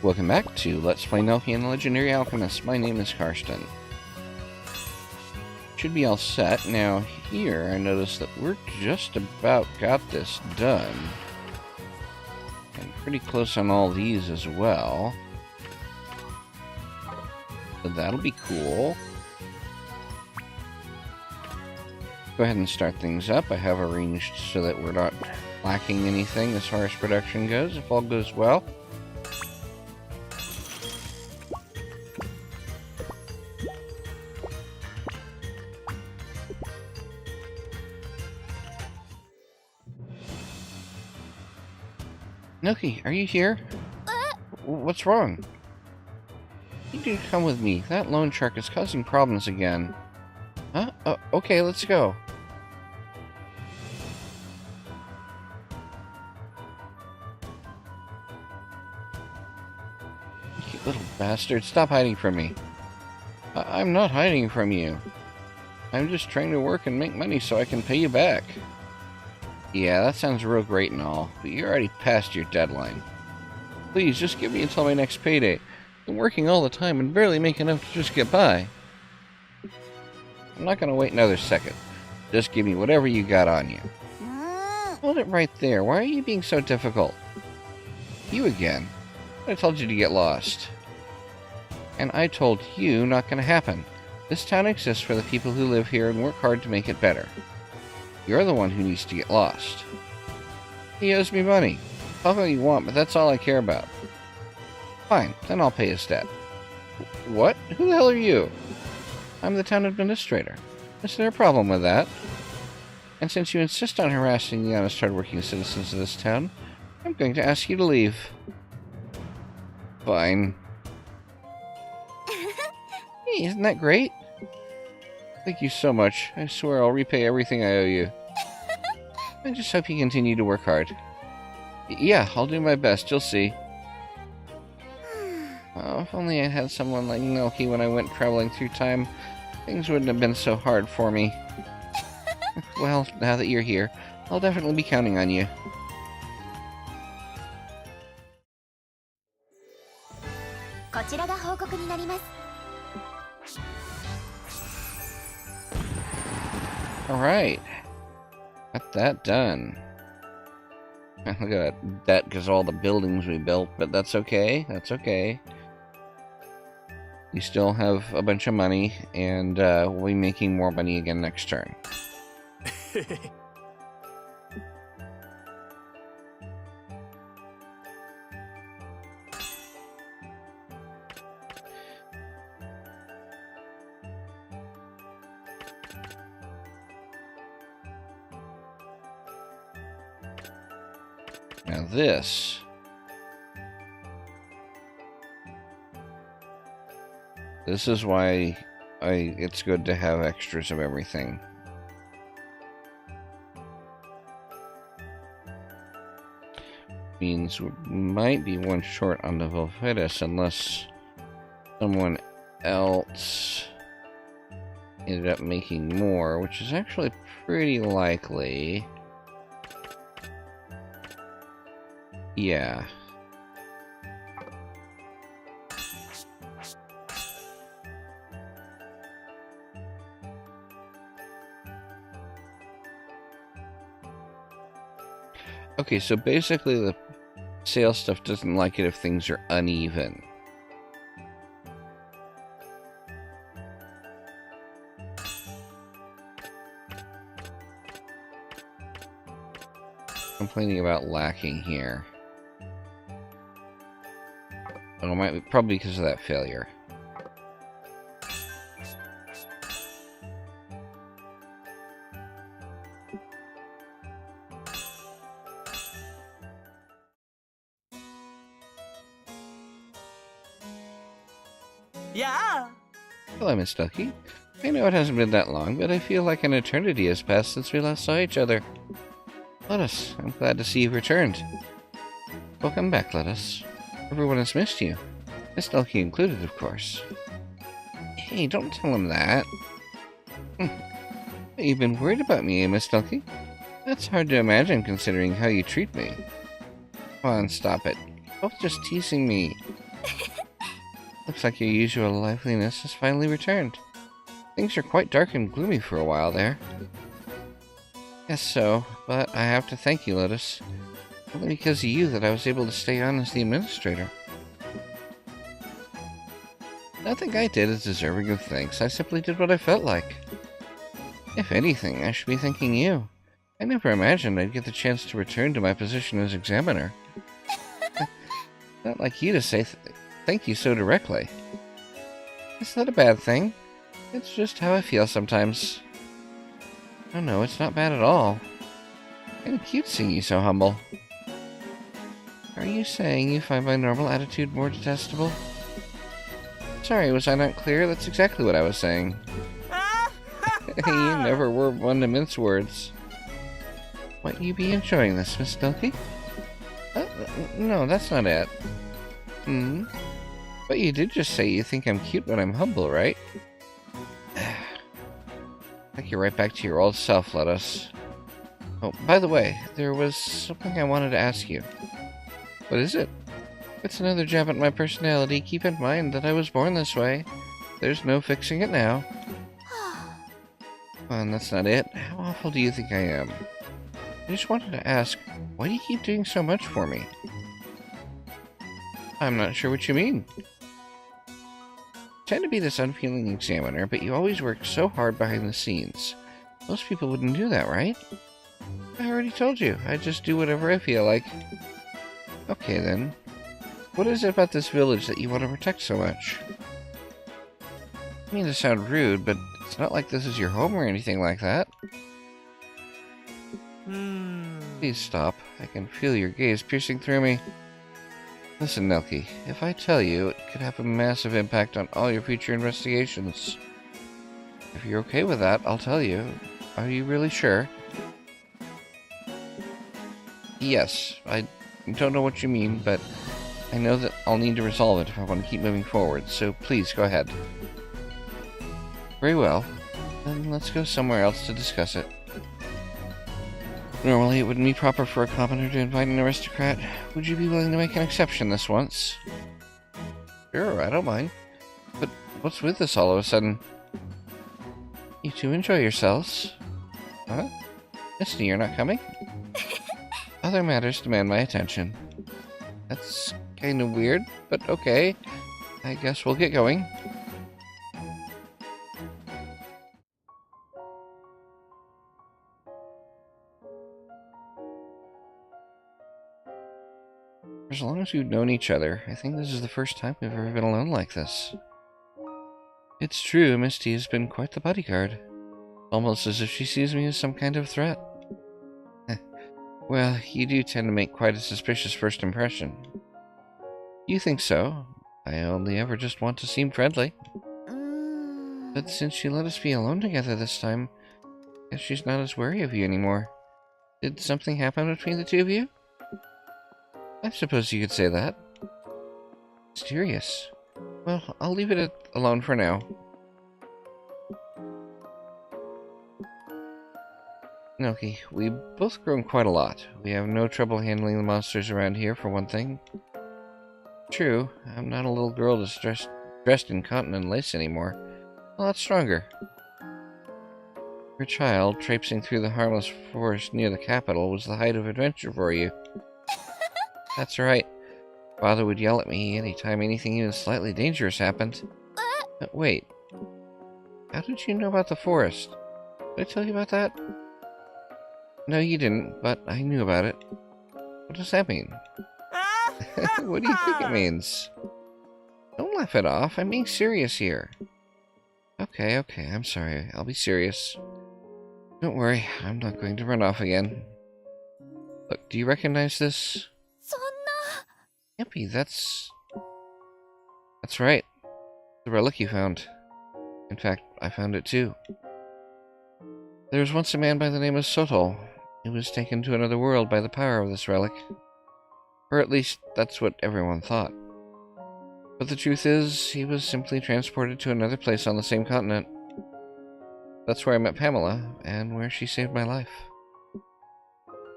Welcome back to Let's Play Nelke The Legendary Alchemists. My name is Karsten. Should be all set. Now here I notice that we're just about got this done. And pretty close on all these as well. So that'll be cool. Go ahead and start things up. I have arranged so that we're not lacking anything as far as production goes, if all goes well. Nelke, are you here? What's wrong? You do come with me. That loan shark is causing problems again. Huh? Okay, let's go. You little bastard, stop hiding from me. I'm not hiding from you. I'm just trying to work and make money so I can pay you back. Yeah, that sounds real great and all, but you're already past your deadline. Please, just give me until my next payday. I'm working all the time and barely make enough to just get by. I'm not gonna wait another second. Just give me whatever you got on you. Hold it right there. Why are you being so difficult? You again. I told you to get lost. And I told you not gonna happen. This town exists for the people who live here and work hard to make it better. You're the one who needs to get lost. He owes me money. Talk all you want, but that's all I care about. Fine, then I'll pay his debt. What? Who the hell are you? I'm the town administrator. Is there a problem with that? And since you insist on harassing the honest, hard-working citizens of this town, I'm going to ask you to leave. Fine. Hey, isn't that great? Thank you so much. I swear I'll repay everything I owe you. I just hope you continue to work hard. Yeah, I'll do my best. You'll see. Oh, if only I had someone like Nelke when I went traveling through time, things wouldn't have been so hard for me. Well, now that you're here, I'll definitely be counting on you. Alright. Got that done. Look at that debt because of all the buildings we built, but that's okay. That's okay. We still have a bunch of money, and we'll be making more money again next turn. Now this... This is why it's good to have extras of everything. Means we might be one short on the Volfitus unless someone else ended up making more, which is actually pretty likely. Yeah. Okay, so basically the sales stuff doesn't like it if things are uneven. Complaining about lacking here. Oh, it might be probably because of that failure. Yeah. Hello, Miss Nelke. I know it hasn't been that long, but I feel like an eternity has passed since we last saw each other. Lettuce, I'm glad to see you've returned. Welcome back, Lettuce. Everyone has missed you. Miss Nelke included, of course. Hey, don't tell him that. You've been worried about me, eh, Miss Nelke? That's hard to imagine, considering how you treat me. Come on, stop it. You're both just teasing me. looks like your usual liveliness has finally returned. Things are quite dark and gloomy for a while there. Yes, so, but I have to thank you, Lotus. Only because of you that I was able to stay on as the administrator. Nothing I did is deserving of thanks. I simply did what I felt like. If anything, I should be thanking you. I never imagined I'd get the chance to return to my position as examiner. Not like you to say thank you so directly. It's not a bad thing. It's just how I feel sometimes. Oh no, it's not bad at all. Kinda cute seeing you so humble. Are you saying you find my normal attitude more detestable? Sorry, was I not clear? That's exactly what I was saying. You never were one to mince words. Might you be enjoying this, Miss Nelke? No, that's not it. But you did just say you think I'm cute when I'm humble, right? Take you right back to your old self, Lotus. Oh, by the way, there was something I wanted to ask you. What is it? It's another jab at my personality. Keep in mind that I was born this way. There's no fixing it now. Come on, that's not it. How awful do you think I am? I just wanted to ask, why do you keep doing so much for me? I'm not sure what you mean. You tend to be this unfeeling examiner, but you always work so hard behind the scenes. Most people wouldn't do that, right? I already told you. I just do whatever I feel like. Okay, then. What is it about this village that you want to protect so much? I mean to sound rude, but it's not like this is your home or anything like that. Please stop. I can feel your gaze piercing through me. Listen, Nelke, if I tell you, it could have a massive impact on all your future investigations. If you're okay with that, I'll tell you. Are you really sure? Yes, I don't know what you mean, but I know that I'll need to resolve it if I want to keep moving forward, so please go ahead. Very well. Then let's go somewhere else to discuss it. Normally, it wouldn't be proper for a commoner to invite an aristocrat. Would you be willing to make an exception this once? Sure, I don't mind. But what's with this all of a sudden? You two enjoy yourselves. Huh? Misty, you're not coming? Other matters demand my attention. That's kind of weird, but okay. I guess we'll get going. For as long as we've known each other, I think this is the first time we've ever been alone like this. It's true, Misty has been quite the bodyguard. Almost as if she sees me as some kind of threat. Well, you do tend to make quite a suspicious first impression. You think so? I only ever just want to seem friendly. But since you let us be alone together this time, I guess she's not as wary of you anymore. Did something happen between the two of you? I suppose you could say that. Mysterious. Well, I'll leave it alone for now. Nelke, we've both grown quite a lot. We have no trouble handling the monsters around here, for one thing. True, I'm not a little girl that's dressed in cotton and lace anymore. A lot stronger. Your child, traipsing through the harmless forest near the capital, was the height of adventure for you. That's right. Father would yell at me anytime anything even slightly dangerous happened. But wait. How did you know about the forest? Did I tell you about that? No, you didn't, but I knew about it. What does that mean? What do you think it means? Don't laugh it off. I'm being serious here. Okay, I'm sorry. I'll be serious. Don't worry, I'm not going to run off again. Look, do you recognize this? Yippee, that's right. The relic you found. In fact, I found it too. There was once a man by the name of Sotol. He was taken to another world by the power of this relic. Or at least, that's what everyone thought. But the truth is, he was simply transported to another place on the same continent. That's where I met Pamela, and where she saved my life.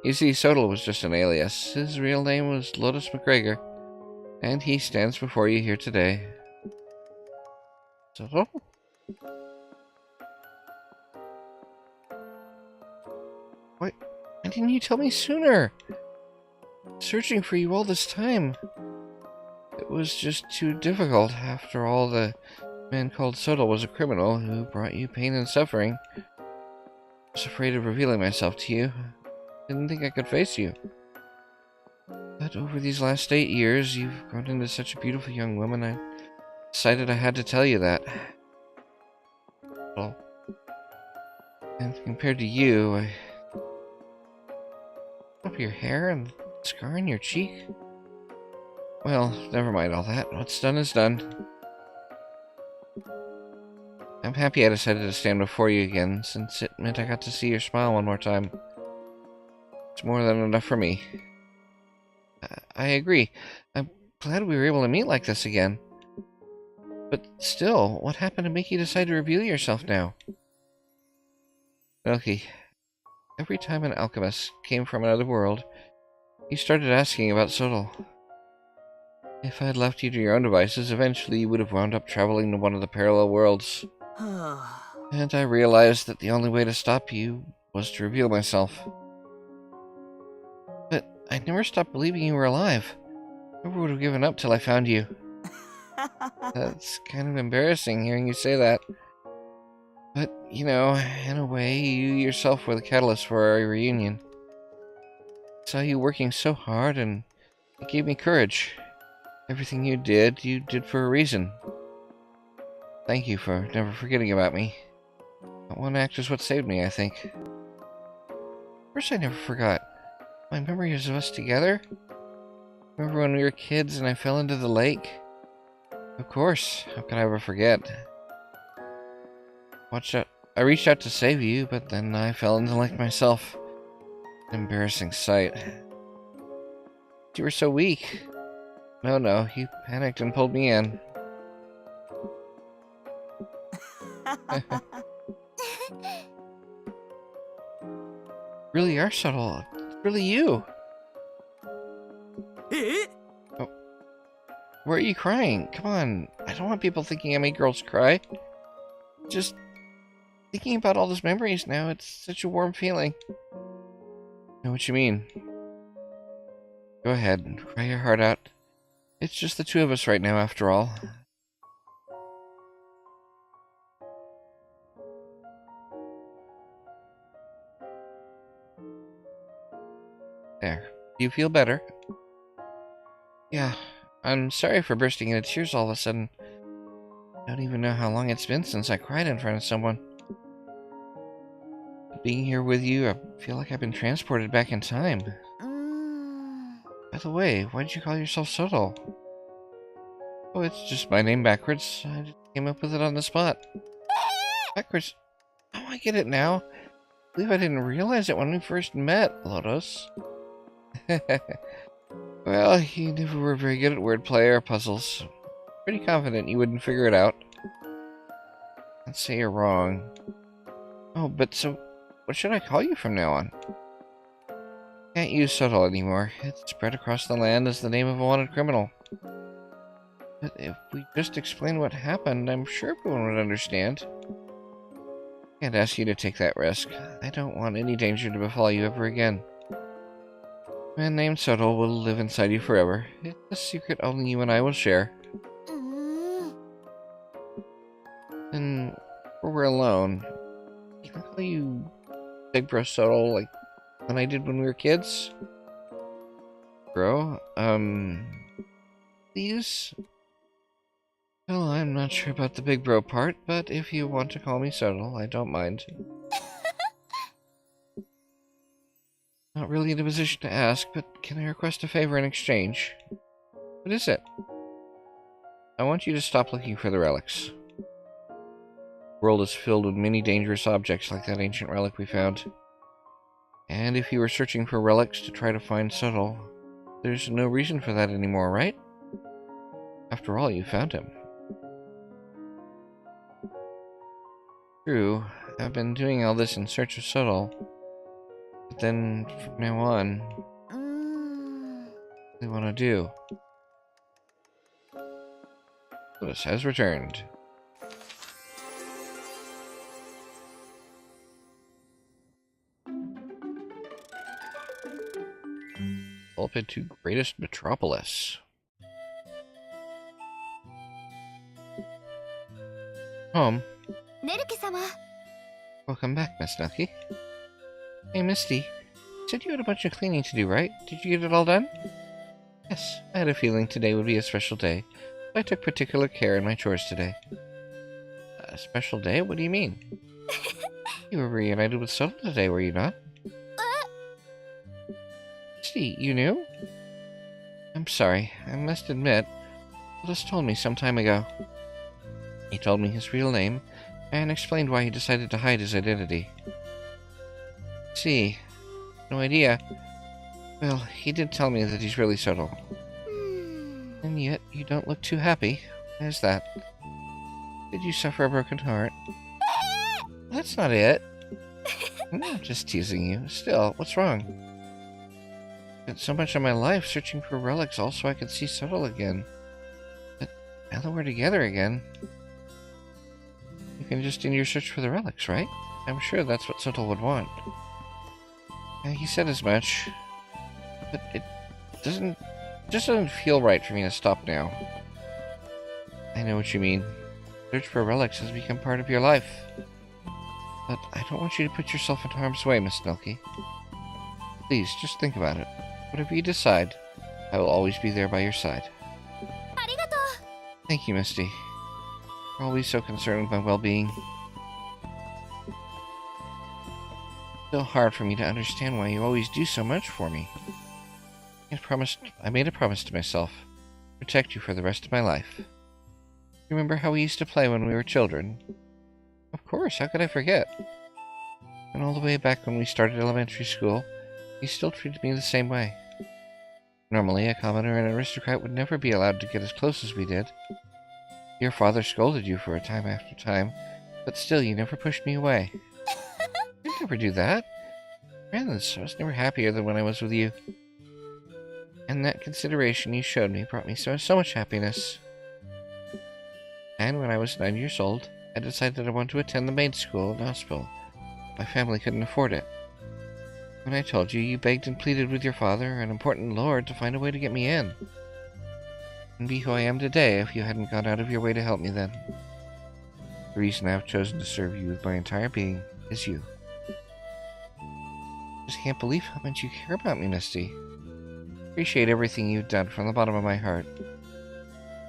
You see, Sotol was just an alias. His real name was Lotus McGregor, and he stands before you here today. Subtle? Why didn't you tell me sooner? Searching for you all this time. It was just too difficult. After all, the man called Soto was a criminal who brought you pain and suffering. I was afraid of revealing myself to you. Didn't think I could face you. But over these last 8 years, you've grown into such a beautiful young woman, I decided I had to tell you that. Well, and compared to you, I... Up your hair and the scar on your cheek? Well, never mind all that. What's done is done. I'm happy I decided to stand before you again, since it meant I got to see your smile one more time. It's more than enough for me. I agree. I'm glad we were able to meet like this again. But still, what happened to make you decide to reveal yourself now? Nelke, every time an alchemist came from another world, he started asking about Soto. If I had left you to your own devices, eventually you would have wound up traveling to one of the parallel worlds. And I realized that the only way to stop you was to reveal myself. But I never stopped believing you were alive. I never would have given up till I found you. That's kind of embarrassing hearing you say that. But, you know, in a way, you yourself were the catalyst for our reunion. I saw you working so hard, and it gave me courage. Everything you did for a reason. Thank you for never forgetting about me. That one act is what saved me, I think. Of course I never forgot. My memories of us together? Remember when we were kids and I fell into the lake? Of course, how could I ever forget? Watch out. I reached out to save you, but then I fell into the lake myself. An embarrassing sight. You were so weak. No, you panicked and pulled me in. Really are subtle. It's really you. Oh. Why are you crying? Come on. I don't want people thinking I make girls cry. Just thinking about all those memories now, it's such a warm feeling. I know what you mean. Go ahead and cry your heart out. It's just the two of us right now, after all. There. Do you feel better? Yeah. I'm sorry for bursting into tears all of a sudden. I don't even know how long it's been since I cried in front of someone. Being here with you, I feel like I've been transported back in time. By the way, why did you call yourself Soto? Oh, it's just my name backwards. I just came up with it on the spot. Backwards? Oh, I get it now. I believe I didn't realize it when we first met, Lotus. Well, you never were very good at wordplay or puzzles. Pretty confident you wouldn't figure it out. Let's say you're wrong. Oh, but so, what should I call you from now on? Can't use Soto anymore. It's spread across the land as the name of a wanted criminal. But if we just explain what happened, I'm sure everyone would understand. I can't ask you to take that risk. I don't want any danger to befall you ever again. A man named Soto will live inside you forever. It's a secret only you and I will share. And when we're alone, can I call you Big Bro Soto like when I did when we were kids? Bro? Please? Well, I'm not sure about the Big Bro part, but if you want to call me Soto, I don't mind. Not really in a position to ask, but can I request a favor in exchange? What is it? I want you to stop looking for the relics. The world is filled with many dangerous objects like that ancient relic we found. And if you were searching for relics to try to find Soto, there's no reason for that anymore, right? After all, you found him. True, I've been doing all this in search of Soto. But then, from now on, what do I want to do? Lotus has returned. Develop into greatest metropolis. Home. Nelke-sama. Welcome back, Miss Nelke. Hey, Misty. You said you had a bunch of cleaning to do, right? Did you get it all done? Yes, I had a feeling today would be a special day. I took particular care in my chores today. A special day? What do you mean? You were reunited with Soto today, were you not? Misty, you knew? I'm sorry. I must admit, Otis told me some time ago. He told me his real name, and explained why he decided to hide his identity. See, no idea. Well, he did tell me that he's really Soto. And yet, you don't look too happy. Why is that? Did you suffer a broken heart? That's not it. I'm just teasing you. Still, what's wrong? Spent so much of my life searching for relics all so I could see Soto again. But now that we're together again, you can just end your search for the relics, right? I'm sure that's what Soto would want. He said as much, but it just doesn't feel right for me to stop now. I know what you mean. Search for relics has become part of your life. But I don't want you to put yourself in harm's way, Miss Nelke. Please, just think about it. Whatever you decide, I will always be there by your side. Arigato. Thank you, Misty. You're always so concerned with my well-being. It's so hard for me to understand why you always do so much for me. I made a promise to myself. Protect you for the rest of my life. Remember how we used to play when we were children? Of course, how could I forget? And all the way back when we started elementary school, you still treated me the same way. Normally, a commoner and an aristocrat would never be allowed to get as close as we did. Your father scolded you for a time after time, but still you never pushed me away. I never do that. Friends, I was never happier than when I was with you. And that consideration you showed me brought me so much happiness. And when I was 9 years old, I decided I wanted to attend the maid school in Ospel. My family couldn't afford it. When I told you, you begged and pleaded with your father, an important lord, to find a way to get me in. And be who I am today if you hadn't gone out of your way to help me then. The reason I've chosen to serve you with my entire being is you. I just can't believe how much you care about me, Misty. Appreciate everything you've done from the bottom of my heart.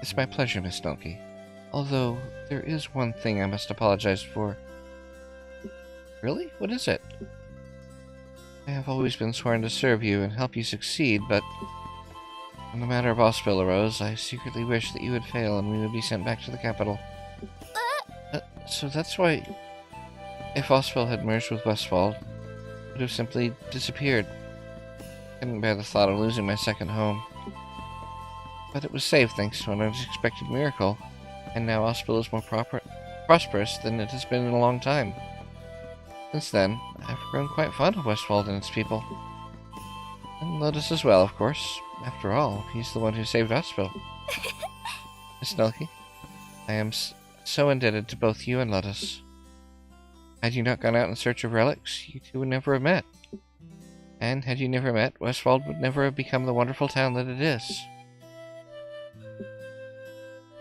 It's my pleasure, Miss Nelke. Although, there is one thing I must apologize for. Really? What is it? I have always been sworn to serve you and help you succeed, but when the matter of Ospel arose, I secretly wished that you would fail and we would be sent back to the capital. So that's why, if Ospel had merged with Westfold, it would have simply disappeared. I couldn't bear the thought of losing my second home. But it was saved thanks to an unexpected miracle, and now Ospel is more prosperous than it has been in a long time. Since then, I've grown quite fond of Westfold and its people. And Lotus as well, of course. After all, he's the one who saved Ospel. Miss Nelke, I am so indebted to both you and Lotus. Had you not gone out in search of relics, you two would never have met. And had you never met, Westfold would never have become the wonderful town that it is.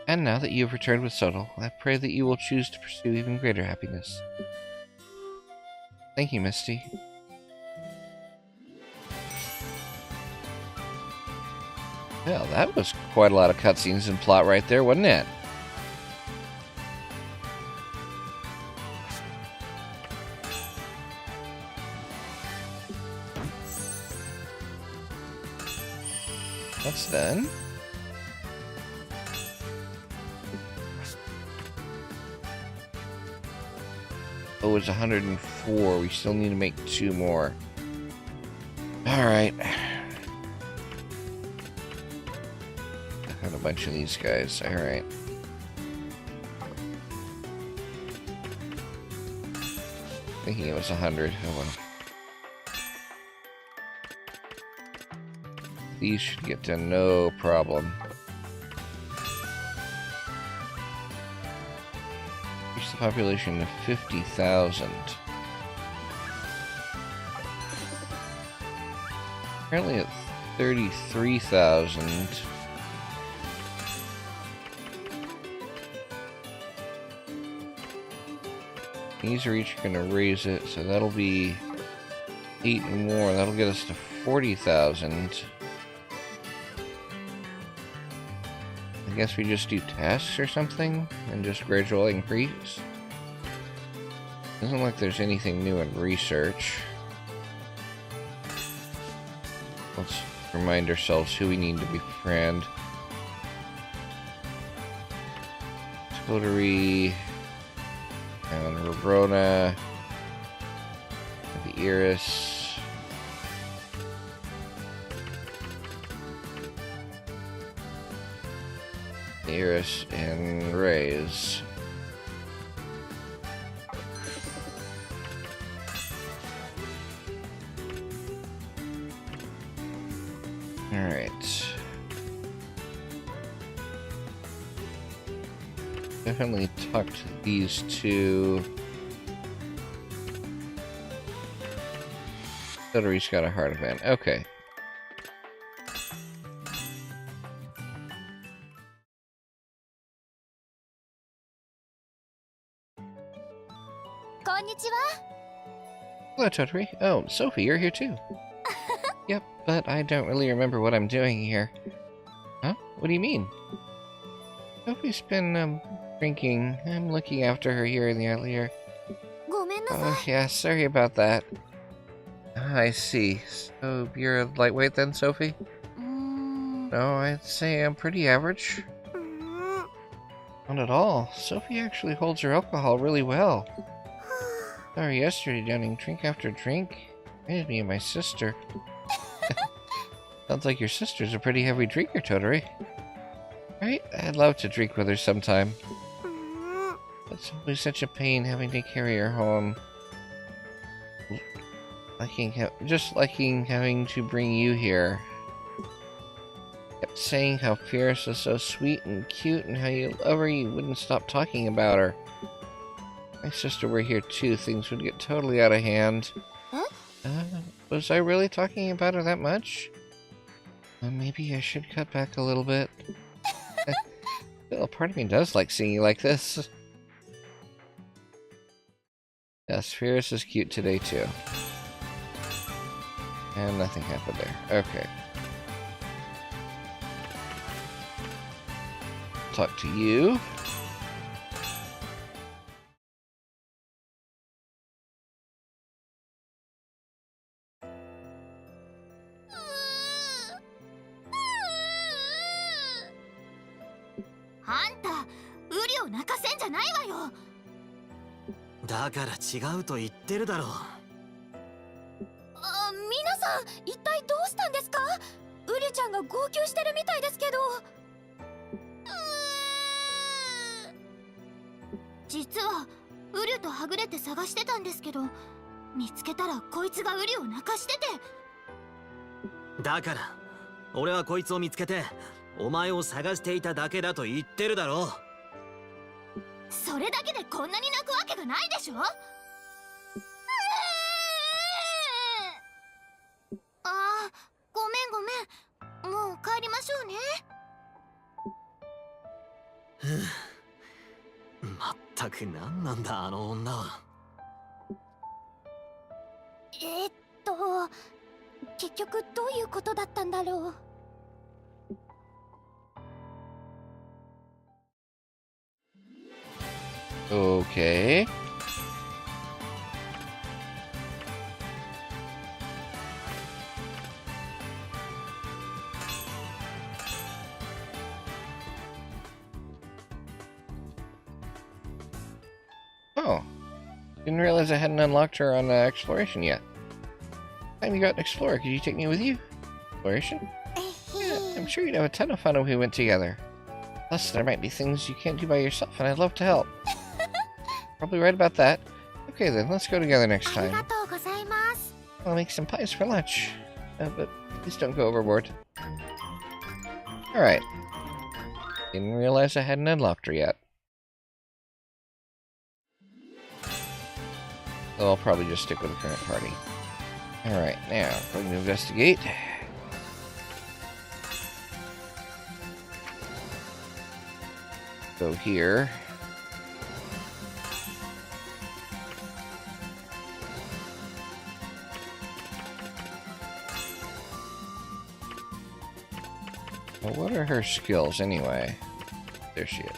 And now that you have returned with Soto, I pray that you will choose to pursue even greater happiness. Thank you, Misty. Well, that was quite a lot of cutscenes and plot right there, wasn't it? That's done. Oh, it's 104. We still need to make 2 more. Alright. I had a bunch of these guys. Alright. Thinking it was 100. Oh well. These should get done no problem. Reach the population of 50,000. Apparently 33,000. These are each going to raise it, so that'll be 8 more. That'll get us to 40,000. I guess we just do tasks or something and just gradually increase. Doesn't look like there's anything new in research. Let's remind ourselves who we need to befriend. Coterie and Rorona, the Iris. Iris and Rays. Alright. Definitely talk to these two. Coterie's got a heart event. Okay. Konnichiwa. Hello, Coterie. Oh, Sophie, you're here too. Yep, but I don't really remember what I'm doing here. Huh? What do you mean? Sophie's been, drinking. I'm looking after her here in the Atelier. Oh, yeah, sorry about that. I see. So, you're a lightweight then, Sophie? No, I'd say I'm pretty average. Not at all. Sophie actually holds her alcohol really well. Sorry, yesterday, downing drink after drink. Reminded me of my sister. Sounds like your sister's a pretty heavy drinker, Totori. Right? I'd love to drink with her sometime. It's always such a pain having to carry her home. Just liking having to bring you here. Kept saying how Fierce was so sweet and cute and how you love her, you wouldn't stop talking about her. If my sister were here too, things would get totally out of hand. Huh? Was I really talking about her that much? Maybe I should cut back a little bit. Still, part of me does like seeing you like this. Yes, Fierce is cute today too. And nothing happened there. Okay. Talk to you. Anta, ウリを泣かせんじゃないわよ。だから違うと言ってるだろう。皆さん、一体どうしたんですか？ウリちゃんが号泣してるみたいですけど。実はウリとはぐれて探してたんですけど、見つけたらこいつがウリを泣かしてて。だから俺はこいつを見つけてお前を探していただけだと言ってるだろう。それだけでこんなに泣くわけがないでしょ。あー、ごめんごめん。もう帰りましょうね。まったく何なんだあの女は。結局どういうことだったんだろう。Okay. Oh. Didn't realize I hadn't unlocked her on exploration yet. Time you got an explorer, could you take me with you? Exploration? Yeah, I'm sure you'd have a ton of fun if we went together. Plus, there might be things you can't do by yourself, and I'd love to help. Probably right about that. Okay then, let's go together next time. I'll make some pies for lunch. But please don't go overboard. Alright. Didn't realize I hadn't unlocked her yet. So I'll probably just stick with the current party. Alright, now, going to investigate. Go here. Well, what are her skills anyway? There she is.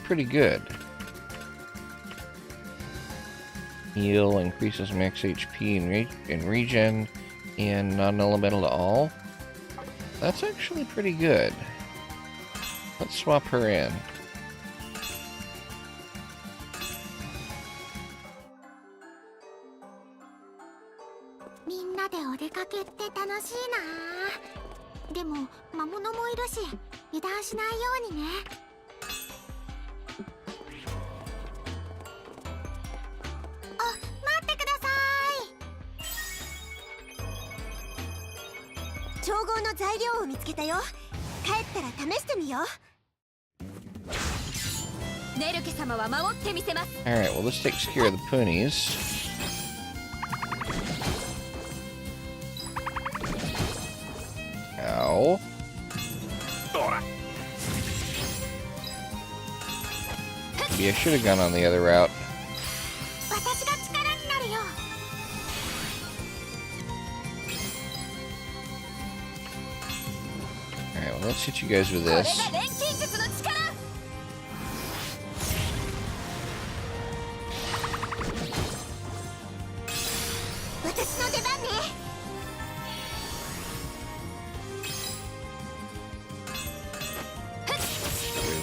Pretty good. Heal increases max HP in regen and non-elemental to all. That's actually pretty good. Let's swap her in. Alright, well this takes care of the ponies. Ow. Maybe I should have gone on the other route. Alright, well let's hit you guys with this.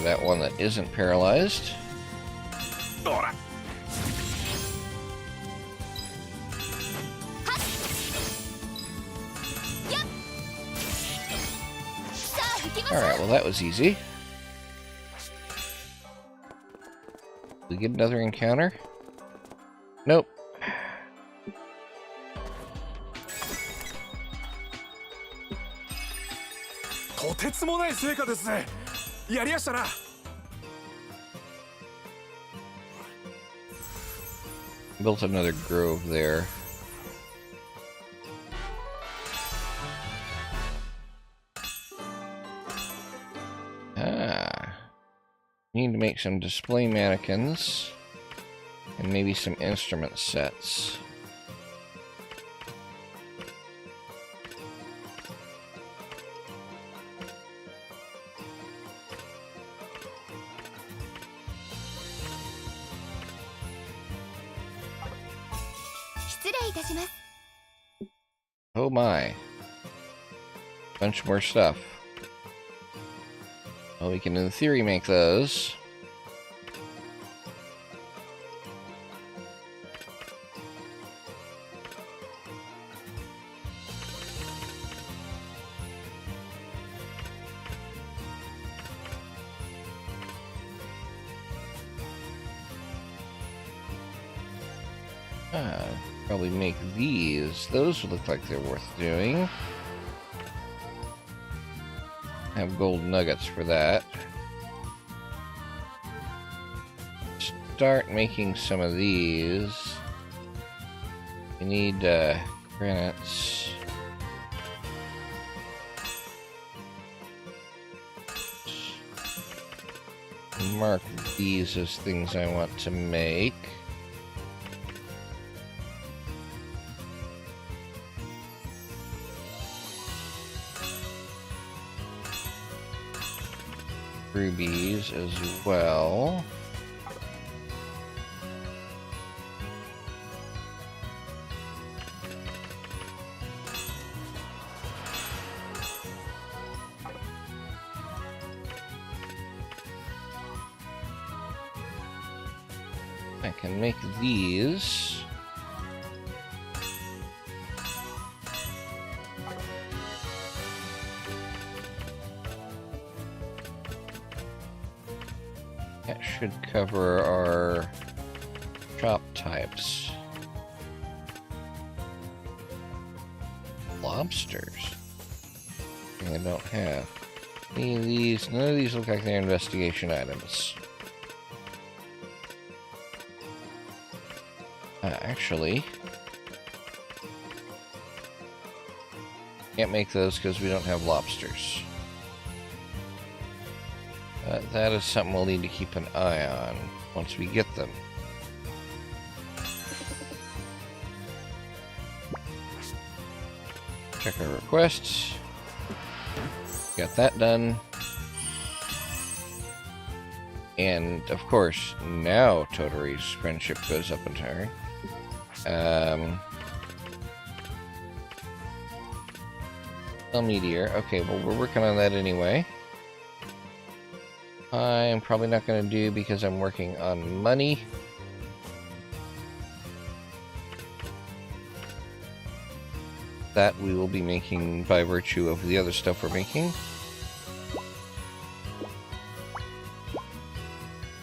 That one that isn't paralyzed. Alright, well that was easy. We get another encounter? Nope. とてつもない成果ですね。やりやしたな。Built another grove there. Need to make some display mannequins and maybe some instrument sets. Oh my. Bunch more stuff. Well, we can in theory make those. Probably make these. Those would look like they're worth doing. Have gold nuggets for that. Start making some of these. You need granites. Mark these as things I want to make. Rubies as well. I can make these. That should cover our shop types. Lobsters. I don't have. Any of these? None of these look like they're investigation items. Actually, can't make those because we don't have lobsters. That is something we'll need to keep an eye on once we get them. Check our requests. Got that done. And, of course, now Totori's friendship goes up in turn. Meteor. Okay, well, we're working on that anyway. I'm probably not going to do because I'm working on money. That we will be making by virtue of the other stuff we're making.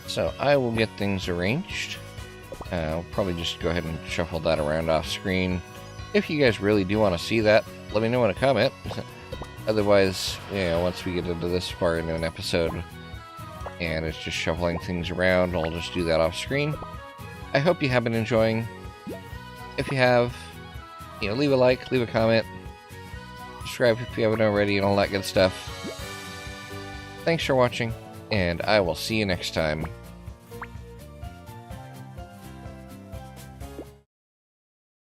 So I will get things arranged. I'll probably just go ahead and shuffle that around off screen. If you guys really do want to see that, let me know in a comment. Otherwise, you know, once we get into this far into an episode and it's just shuffling things around, I'll just do that off screen. I hope you have been enjoying. If you have, you know, leave a like, leave a comment, subscribe if you haven't already, and all that good stuff. Thanks for watching, and I will see you next time.